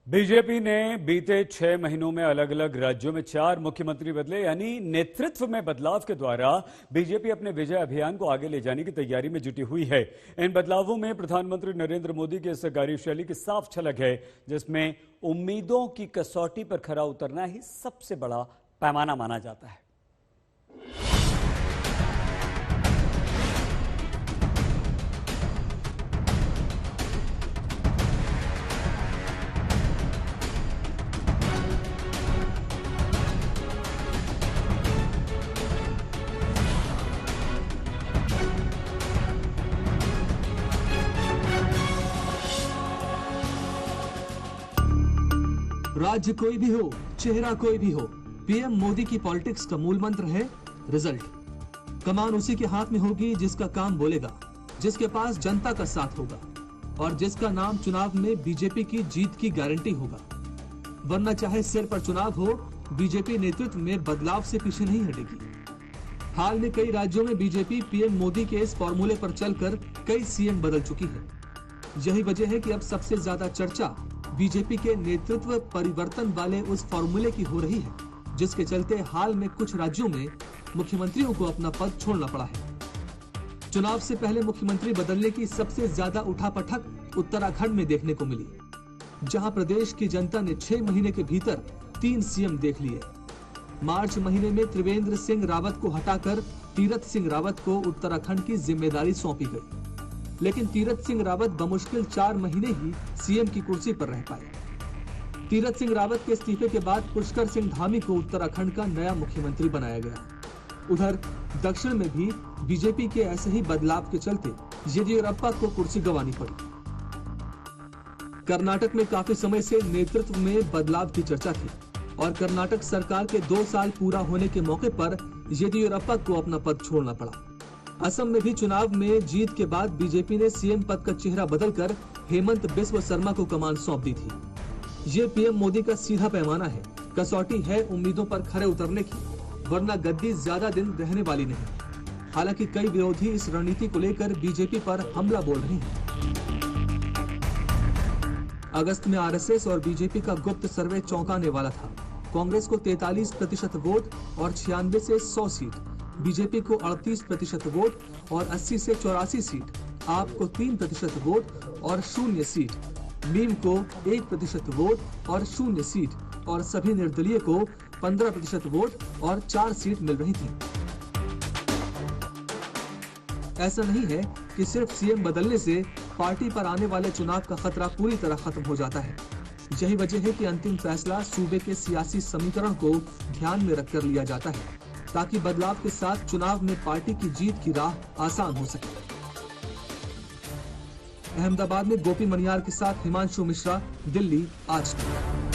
BJP ने बीते 6 महीनों में अलग अलग राज्यों में 4 मुख्यमंत्री बदले, यानी नेतृत्व में बदलाव के द्वारा बीजेपी अपने विजय अभियान को आगे ले जाने की तैयारी में जुटी हुई है। इन बदलावों में प्रधानमंत्री नरेंद्र मोदी की इस कार्यशैली की साफ झलक है, जिसमें उम्मीदों की कसौटी पर खरा उतरना ही सबसे बड़ा पैमाना माना जाता है। राज्य कोई भी हो, चेहरा कोई भी हो, पीएम मोदी की पॉलिटिक्स का मूल मंत्र है रिजल्ट। कमान उसी के हाथ में होगी जिसका काम बोलेगा, जिसके पास जनता का साथ होगा और जिसका नाम चुनाव में बीजेपी की जीत की गारंटी होगा। वरना चाहे सिर पर चुनाव हो, बीजेपी नेतृत्व में बदलाव से पीछे नहीं हटेगी। हाल में कई राज्यों में बीजेपी पीएम मोदी के इस फॉर्मूले पर चलकर कई सीएम बदल चुकी है। यही वजह है कि अब सबसे ज्यादा चर्चा बीजेपी के नेतृत्व परिवर्तन वाले उस फॉर्मूले की हो रही है, जिसके चलते हाल में कुछ राज्यों में मुख्यमंत्रियों को अपना पद छोड़ना पड़ा है। चुनाव से पहले मुख्यमंत्री बदलने की सबसे ज्यादा उठापटक उत्तराखंड में देखने को मिली, जहां प्रदेश की जनता ने 6 महीने के भीतर 3 सीएम देख लिए। मार्च महीने में त्रिवेंद्र सिंह रावत को हटाकर तीरथ सिंह रावत को उत्तराखंड की जिम्मेदारी सौंपी गई, लेकिन तीरथ सिंह रावत बमुश्किल 4 महीने ही सीएम की कुर्सी पर रह पाए। तीरथ सिंह रावत के इस्तीफे के बाद पुष्कर सिंह धामी को उत्तराखंड का नया मुख्यमंत्री बनाया गया। उधर दक्षिण में भी बीजेपी के ऐसे ही बदलाव के चलते येदियुरप्पा को कुर्सी गंवानी पड़ी। कर्नाटक में काफी समय से नेतृत्व में बदलाव की चर्चा थी और कर्नाटक सरकार के 2 साल पूरा होने के मौके पर येदियुरप्पा को अपना पद छोड़ना पड़ा। असम में भी चुनाव में जीत के बाद बीजेपी ने सीएम पद का चेहरा बदलकर हेमंत बिस्व शर्मा को कमान सौंप दी थी। ये पीएम मोदी का सीधा पैमाना है, कसौटी है उम्मीदों पर खरे उतरने की, वरना गद्दी ज्यादा दिन रहने वाली नहीं। हालांकि कई विरोधी इस रणनीति को लेकर बीजेपी पर हमला बोल रहे हैं। अगस्त में आरएसएस और बीजेपी का गुप्त सर्वे चौंकाने वाला था। कांग्रेस को 43% वोट और 96 से 100 सीट, बीजेपी को 38% वोट और 80 से 84 सीट, आप को 3% वोट और 0 सीट, मीम को 1% वोट और 0 सीट और सभी निर्दलीय को 15% वोट और 4 सीट मिल रही थी। ऐसा नहीं है कि सिर्फ सीएम बदलने से पार्टी पर आने वाले चुनाव का खतरा पूरी तरह खत्म हो जाता है। यही वजह है कि अंतिम फैसला सूबे के सियासी समीकरण को ध्यान में रखकर लिया जाता है, ताकि बदलाव के साथ चुनाव में पार्टी की जीत की राह आसान हो सके। अहमदाबाद में गोपी मनियार के साथ हिमांशु मिश्रा, दिल्ली आज तक।